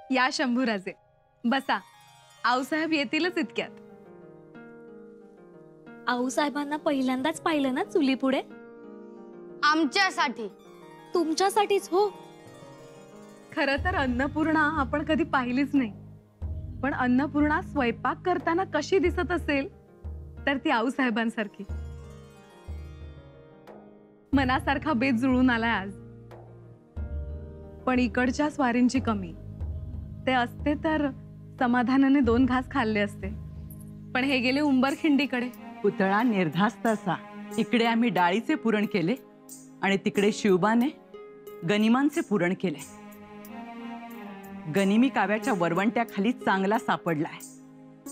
या शंभूराजे, बसा. आऊसाहेब येतीलच इतक्यात. आऊसाहेबांना पहिल्यांदाच पाहिलं ना चुली पुढे? आमच्यासाठी. तुमच्यासाठीच हो. खरं तर अन्नपूर्णा आपण कधी पाहिलीच नाही, पण अन्नपूर्णा स्वयंपाक करताना कशी दिसत असेल तर ती आऊसाहेबांसारखी. मनासारखा बेत जुळून आलाय आज. पण इकडच्या स्वारींची कमी. ते असते तर समाधानाने 2 घास खाल्ले असते, पण हे गेले उंबरखिंडीकडे. पुतळा निर्धास्त असा. इकडे आम्ही डाळीचे पुरण केले आणि तिकडे शिवबाने गनिमांचे पुरण केले. गनिमी काव्याच्या वरवंट्याखाली चांगला सापडलाय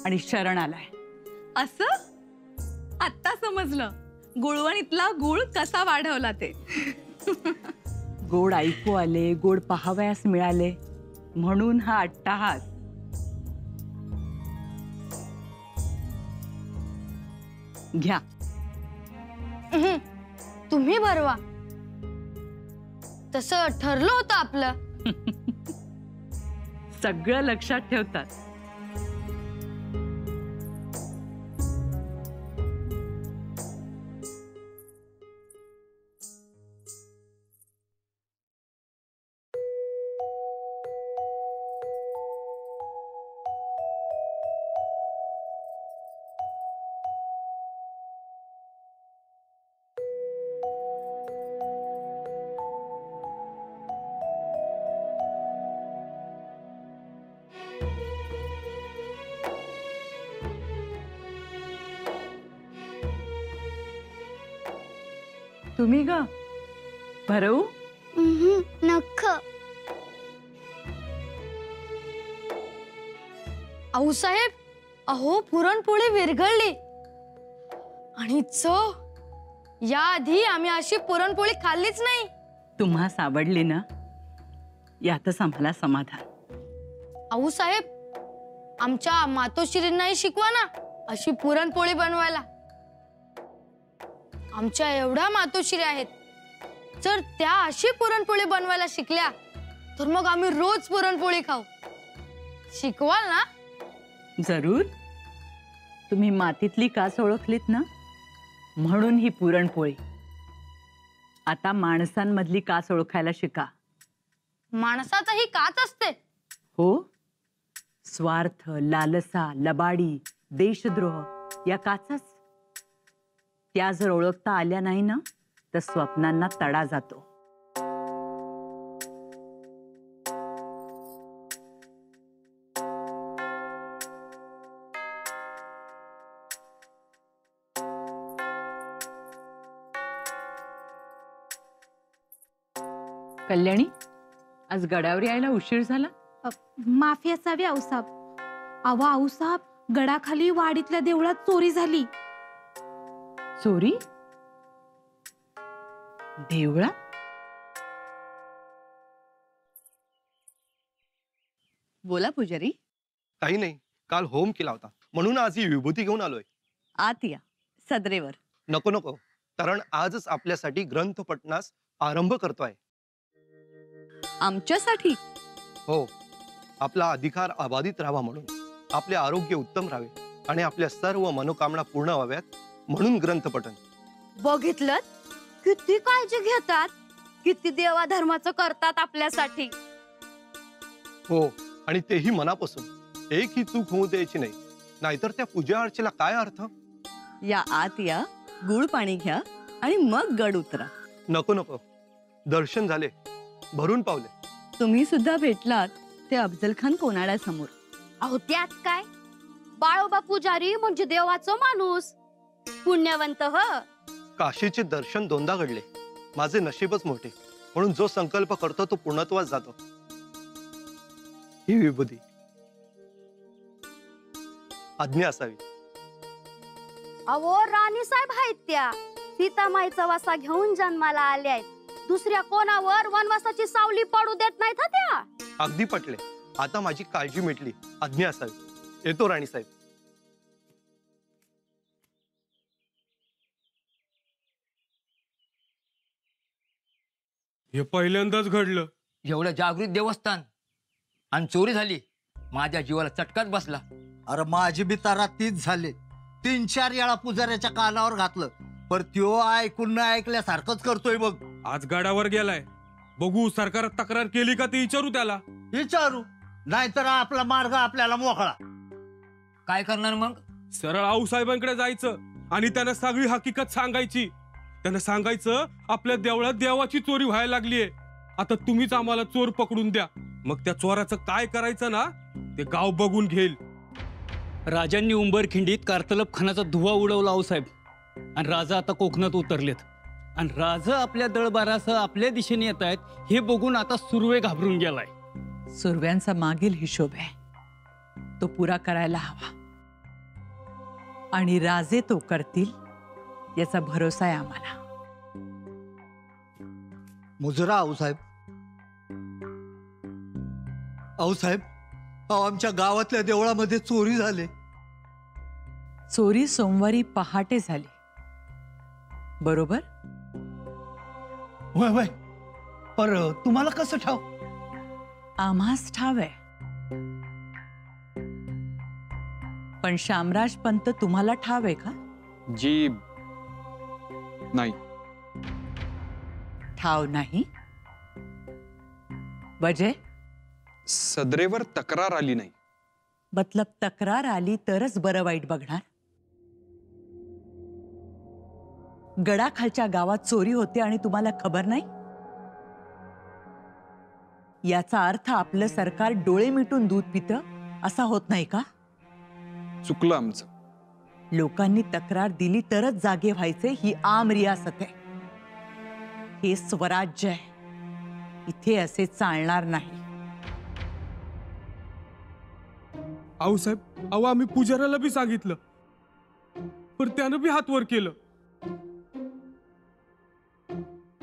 आणि शरण आलाय. असं आत्ता समजलं गुळवणीतला गुळ कसा वाढवला ते. गोड ऐकू आले, गोड पाहावयास मिळाले, म्हणून हा अट्टाहास. घ्या. तुम्ही भरवा. तसं ठरलं होतं आपलं. सगळं लक्षात ठेवतात. तुम्ही ग भरवू? नख. आऊसाहेब, अहो पुरणपोळी विरघळली आणि चव. याआधी आम्ही अशी पुरणपोळी खाल्लीच नाही. तुम्हास आवडली ना, यातच आम्हाला समाधान. आऊसाहेब, आमच्या मातोश्रींनाही शिकवा ना अशी पुरणपोळी बनवायला. आमच्या एवढ्या मातोश्री आहेत, जर त्या अशी पुरणपोळी बनवायला शिकल्या तर मग आम्ही रोज पुरणपोळी खाऊ. शिकवाल ना? जरूर. तुम्ही मातीतली कास ओळखलीत ना, म्हणून ही पुरणपोळी. आता माणसांमधली कास ओळखायला शिका. माणसाचा ही काच असते. हो, स्वार्थ, लालसा, लबाडी, देशद्रोह या काचाच. त्या जर ओळखता आल्या नाही ना, तर स्वप्नांना तडा जातो. कल्याणी, आज गडावर यायला उशीर झाला. माफी असावी आऊसाहेब. अहो आऊसाहेब, गडाखाली वाडीतल्या देवळात चोरी झाली. चोरी? देवळा? बोला पुजारी. काही नाही, काल होम केला होता म्हणून आज ही विभूती घेऊन आलोय. आत या सदरेवर. नको नको, कारण आजच आपल्यासाठी ग्रंथ पठणास आरंभ करतोय. आमच्यासाठी? हो, आपला अधिकार अबाधित राहावा म्हणून, आपले आरोग्य उत्तम राहावे आणि आपल्या सर्व मनोकामना पूर्ण व्हाव्यात म्हणून ग्रंथ पठण. बघितलं किती काळजी घेतात, किती देवा धर्माचं करतात आपल्यासाठी. हो, आणि तेही मनापासून. एक ही चूक होऊ द्यायची नाही, नाहीतर त्या पूजा अर्चेला काय अर्थ. या आत या, गुळ पाणी घ्या आणि मग गड उतरा. नको नको, दर्शन झाले, भरून पावले. तुम्ही सुद्धा भेटलात ते अफजल खान कोणाड्यासमोर. अहो त्यात काय, बाळोबा पुजारी म्हणजे देवाचा माणूस, पुण्यवंत. काशीचे दर्शन 2दा घडले. माझे नशीबच मोठे, म्हणून जो संकल्प करतो तो पूर्णत्वास जातो. ही विभूती आज्ञा असावी. अहो राणी साहेब आहेत त्या, सीतामाईचा वासा घेऊन जन्माला आल्या आहेत. दुसऱ्या कोणावर वनवासाची सावली पडू देत नाहीत त्या. अगदी पटले. आता माझी काळजी मिटली. आज्ञा असावी. येतो राणी साहेब. हे पहिल्यांदाच घडलं. एवढं जागृत देवस्थान आणि चोरी झाली, माझ्या जीवाला चटकाच बसला. अरे माझी बी तारा तीच झाली. 3-4 वेळा पुजाऱ्याच्या कानावर घातलं, पर त्यो ऐकून न ऐकल्यासारखंच करतोय बघ. आज गडावर गेलाय, बघू सरकार तक्रार केली का ते विचारू त्याला. विचारू, नाहीतर आपला मार्ग आपल्याला मोकळा. काय करणार मग? सरळ आऊसाहेबांकडे जायचं आणि त्यांना सगळी हकीकत सांगायची. त्यांना सांगायचं आपल्या देवळात देवाची चोरी व्हायला लागलीये, आता तुम्हीच आम्हाला चोर पकडून द्या. मग त्या चोराचं काय करायचं ना ते गाव बघून घेईल. राजांनी उंबरखिंडीत कारतलब खानाचा धुवा उडवला आऊसाहेब, आणि राजा आता कोकणात उतरलेत. आणि राजा आपल्या दळबारासह आपल्या दिशेने येत आहेत हे बघून आता सुर्वे घाबरून गेलाय. सुरव्यांचा मागील हिशोब आहे, तो पुरा करायला हवा. आणि राजे तो करतील याचा भरोसा आहे आम्हाला. मुजरा आऊसाहेब. आऊसाहेब, आमच्या गावातल्या देवळामध्ये चोरी झाली. चोरी सोमवारी पहाटे झाली, बरोबर? वय वय, पर तुम्हाला कसं ठाव? आम्हास ठाव आहे, पण शामराज पंत तुम्हाला ठाव आहे का? जी नाही. ठाव नाही? वजय, सदरेवर तक्रार आली नाही. मतलब तक्रार आली तरच बरं वाईट बघणार. गडाखालच्या गावात चोरी होते आणि तुम्हाला खबर नाही? याचा अर्थ आपलं सरकार डोळे मिटून दूध पितं असा होत नाही का? चुकलं आमचं. लोकांनी तक्रार दिली तरच जागे व्हायचे ही आम रियासत आहे. हे स्वराज्य आहे, इथे असे चालणार नाही. आऊसाहेब, अहो आम्ही पुजाऱ्याला बी सांगितलं, पण त्यानं बी हात वर केलं.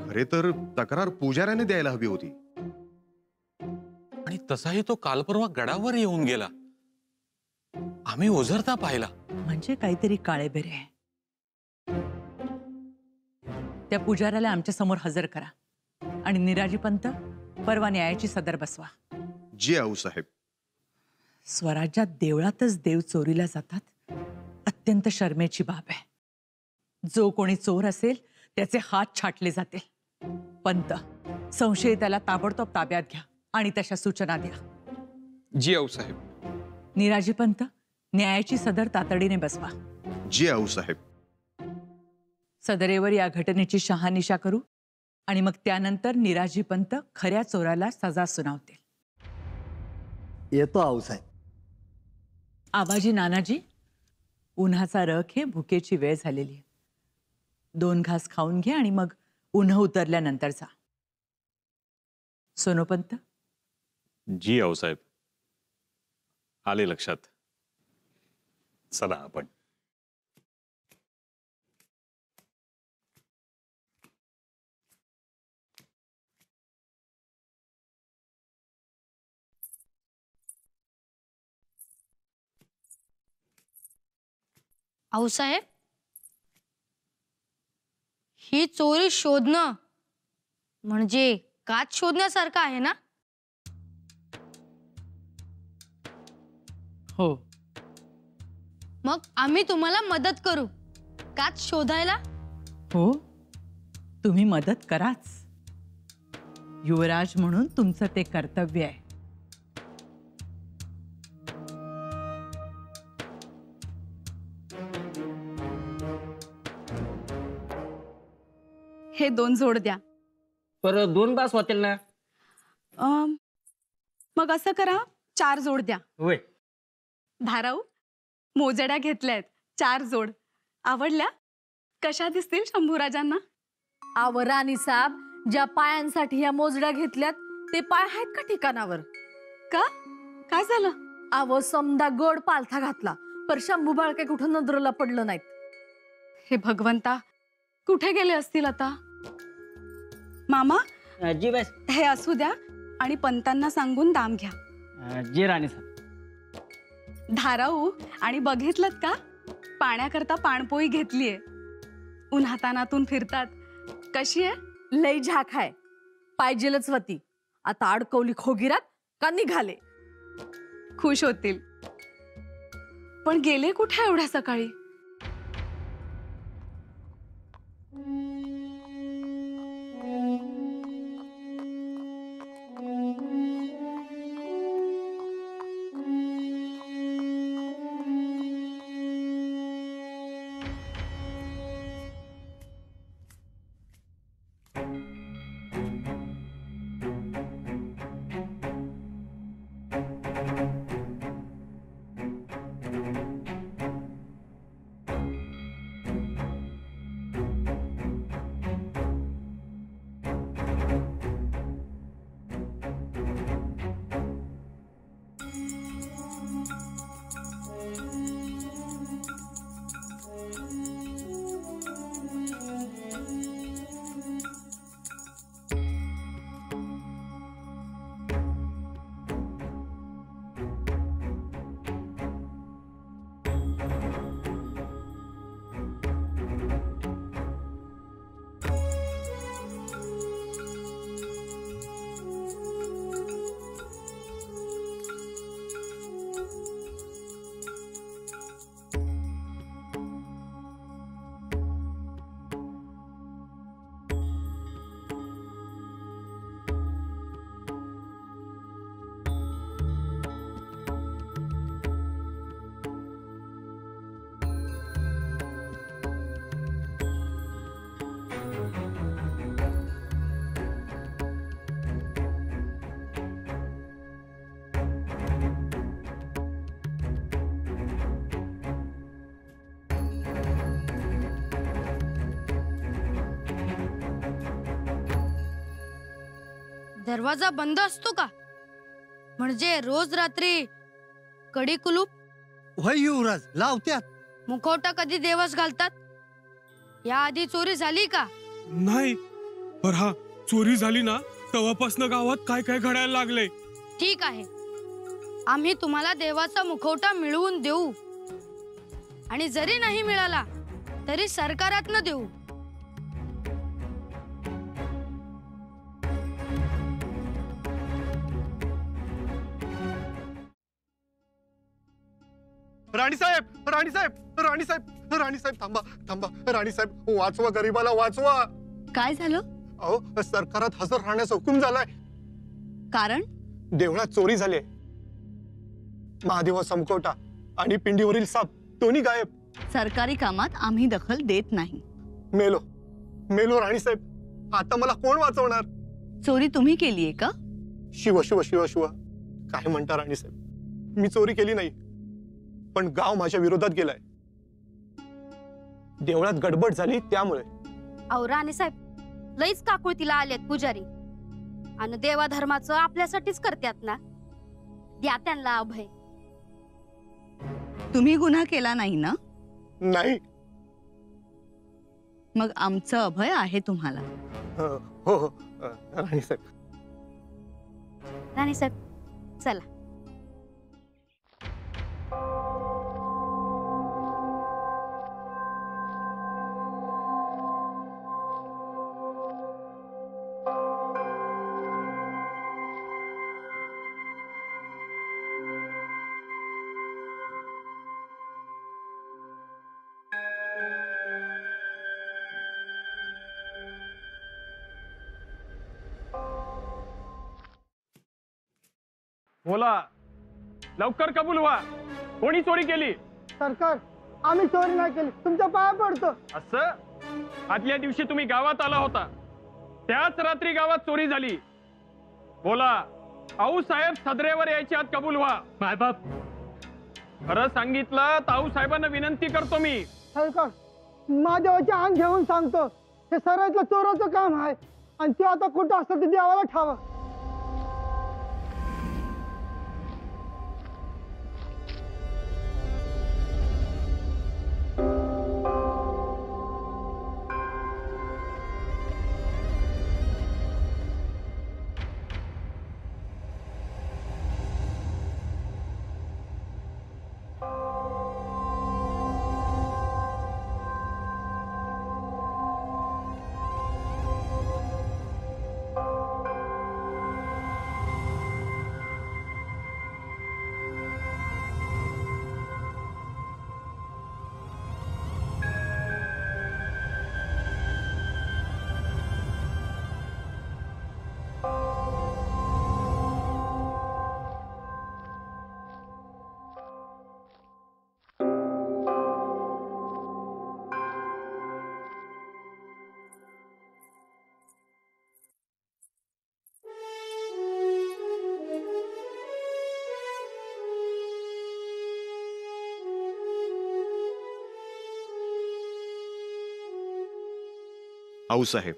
खरे तर तक्रार पुजाऱ्याने द्यायला हवी होती. आणि तसाही तो काल परवा गडावर येऊन गेला, आम्ही ओझरता पाहिला. म्हणजे काहीतरी काळेबेरे आहे. त्या पुजाऱ्याला आमच्या समोर हजर करा आणि निराजी पंत परवा न्यायाची सदर बसवा. जी आऊसाहेब. स्वराज्यात देवळातच देव चोरीला जातात, अत्यंत शर्मेची बाब आहे. जो कोणी चोर असेल त्याचे हात छाटले जातील. पंत, संशयिताला ताबडतोब ताब्यात घ्या आणि तशा सूचना द्या. जी आऊसाहेब. निराजी पंत, न्यायाची सदर तातडीने बसवा. जी आऊसाहेब. सदरेवर या घटनेची शहानिशा करू आणि मग त्यानंतर निराजी पंत खऱ्या चोराला सजा सुनावतील. येतो आऊसाहेब. आबाजी, नानाजी, उन्हाचा रख आहे, भुकेची वेळ झालेली आहे. 2 घास खाऊन घे आणि मग उन्ह उतरल्यानंतर जा. सोनोपंत. जी आऊसाहेब, आले लक्षात. चला आपण. आऊसाहेब, ही चोरी शोधणं म्हणजे काच शोधण्यासारखं आहे ना? हो. मग आम्ही तुम्हाला मदत करू काच शोधायला. हो, तुम्ही मदत कराच. युवराज म्हणून तुमचं ते कर्तव्य आहे. हे 2 जोड द्या. पर 2 तास होतील ना? मग असं करा, 4 जोड द्या. होय. धाराऊ, मोजड्या घेतल्यात 4 जोड. आवडल्या? कशा दिसतील शंभूराजांना? आव राणी साहेब, ज्या पायांसाठी ह्या मोजड्या घेतल्यात ते पाय आहेत का ठिकाणावर? का? काय झालं? आव समदा गोड पालथा घातला, पर शंभू बाळके कुठं नजरेला पडलं नाहीत. हे भगवंता, कुठे गेले असतील आता? मामा, जी बस. हे असू द्या आणि पंतांना सांगून दाम घ्या. जी राणी साहेब. धाराऊ, आणि बघितलं का, पाण्याकरता पाणपोई घेतलीये. उन्हातानातून फिरतात. कशी आहे? लई झाक आहे, पाहिजेलच वती. आता अडकवली खोगिरात का निघाले. खुश होतील. पण गेले कुठे एवढ्या सकाळी? दरवाजा बंद असतो का? म्हणजे रोज रात्री कडी कुलूप? वय युवराज लावत्यात. मुखवटा कधी देवच घालतात? या आधी चोरी झाली का? नाही, पर हा चोरी झाली ना तेव्हापासून गावात काय काय घडायला लागले. ठीक आहे, आम्ही तुम्हाला देवाचा मुखवटा मिळवून देऊ, आणि जरी नाही मिळाला तरी सरकारातनं देऊ. राणीसाहेब, राणीसाहेब, राणीसाहेब, राणीसाहेब, थांबा थांबा. राणीसाहेब, वाचवा, गरीबाला वाचवा. काय झालं? अहो, सरकारात हजर राहण्याचा हुकूम झालाय. कारण? देवळात चोरी झाली. महादेवाचा मुखवटा आणि पिंडीवरील साप दोन्ही गायब. सरकारी कामात आम्ही दखल देत नाही. मेलो मेलो राणीसाहेब, आता मला कोण वाचवणार? चोरी तुम्ही केलीये का? शिव शिव शिव शिव, काय म्हणता राणीसाहेब? मी चोरी केली नाही, पण गाव माझ्या विरोधात गेलाय. देवळात गडबड झाली त्यामुळे. अहो राणीसाहेब, लईच काकुळतीला आलेत पुजारी, आणि देवा धर्माचं आपल्यासाठीच करतात ना. द्या त्यांना अभय. तुम्ही गुन्हा केला नाही ना? नाही. मग आमचं अभय आहे तुम्हाला. हो हो राणीसाहेब. राणीसाहेब चला. बोला, लवकर कबूल व्हा. कोणी चोरी केली? सरकार, आम्ही चोरी नाही केली, तुमच्या पाया पडतो. असं? आदल्या दिवशी तुम्ही गावात आला होता, त्याच रात्री गावात चोरी झाली. बोला, आऊसाहेब सदरेवर यायची आत कबूल व्हा. मायबाप, खरं सांगितलं तर आऊसाहेबांना विनंती करतो मी. सरकार, महादेवाची अंग घेऊन सांगतो, हे सरायतलं चोराचं काम आहे, आणि ते आता कुठं असतं ते देवाला ठावा. आऊसाहेब,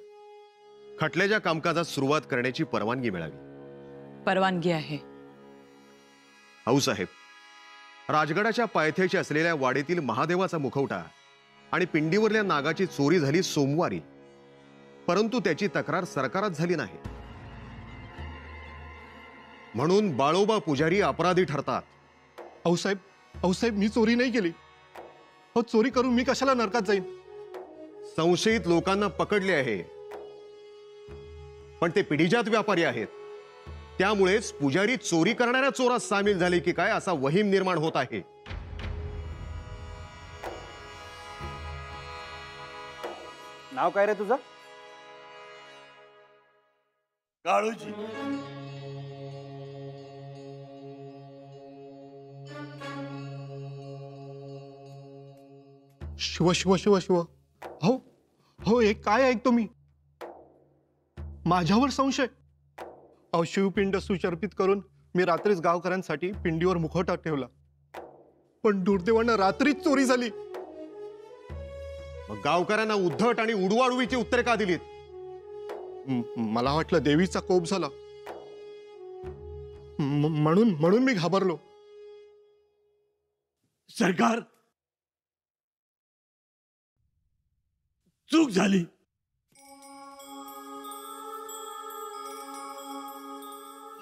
खटल्याच्या कामकाजात सुरुवात करण्याची परवानगी मिळावी. परवानगी आहे. आऊसाहेब, राजगडाच्या पायथ्याशी असलेल्या वाडीतील महादेवाचा मुखवटा आणि पिंडीवरल्या नागाची चोरी झाली सोमवारी, परंतु त्याची तक्रार सरकारात झाली नाही. म्हणून बाळोबा पुजारी अपराधी ठरतात. आऊसाहेब, मी चोरी नाही केली. हो, चोरी करून मी कशाला नरकात जाईन? संशयित लोकांना पकडले आहे, पण ते पिढीजात व्यापारी आहेत. त्यामुळेच पुजारी चोरी करणाऱ्या चोरात सामील झाले की काय असा वहीम निर्माण होत आहे. नाव काय रे तुझं? काळूजी. शिव शिव शिव शिव. हो हो, हे काय ऐकतो मी? माझ्यावर संशय? अहो, शिवपिंड सुचर्पित करून मी रात्रीच गावकऱ्यांसाठी पिंडीवर मुखवटा ठेवला, पण दुर्दैवानं रात्रीच चोरी झाली. मग गावकऱ्यांना उद्धट आणि उडवाउडवीची उत्तरे का दिलीत? मला वाटलं देवीचा कोप झाला, म्हणून मी घाबरलो. सरकार, चूक झाली.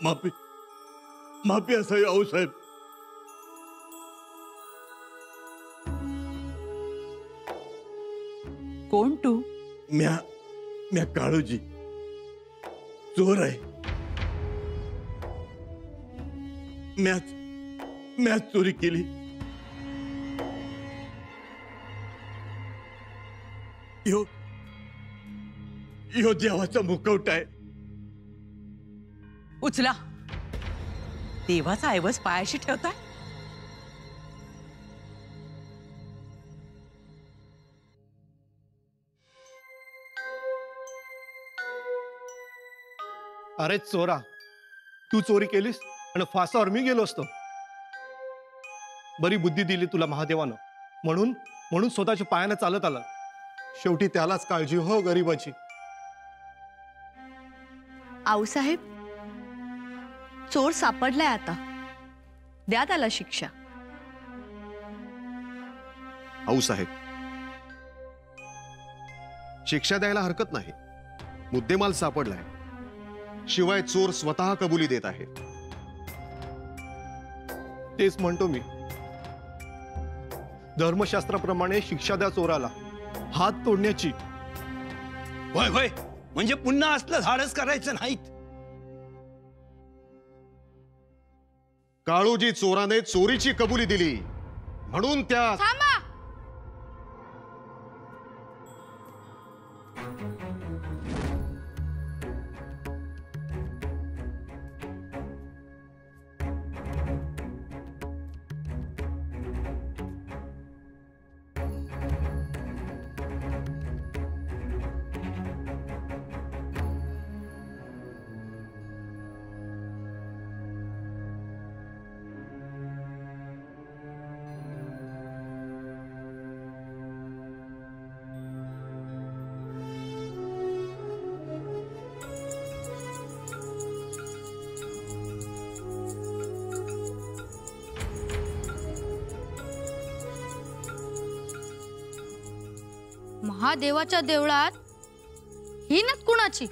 माफी माफी असावी आऊसाहेब. कोण तू? म्या काळूजी, चोर आहे. म्याच चोरी केली. यो देवाचा मुखवटा आहे. उचला. देवाचा ऐवज पायाशी ठेवताय? अरे चोरा, तू चोरी केलीस आणि फासावर मी गेलो असतो. बरी बुद्धी दिली तुला महादेवानं, म्हणून स्वतःच्या पायाने चालत आला. शेवटी त्यालाच काळजी हो गरिबाची. आऊसाहेब, चोर सापडलाय आता. द्या त्याला शिक्षा. आऊसाहेब, शिक्षा द्यायला हरकत नाही. मुद्देमाल सापडलाय, शिवाय चोर स्वतः कबुली देत आहे. तेच म्हणतो मी. धर्मशास्त्राप्रमाणे शिक्षा द्या चोराला, हात तोडण्याची. होय होय, म्हणजे पुन्हा असलं धाडस करायचं नाहीत. काळूजी चोराने चोरीची कबुली दिली, म्हणून त्या थांबा. महादेवाच्या देवळात ही नच कुणाची?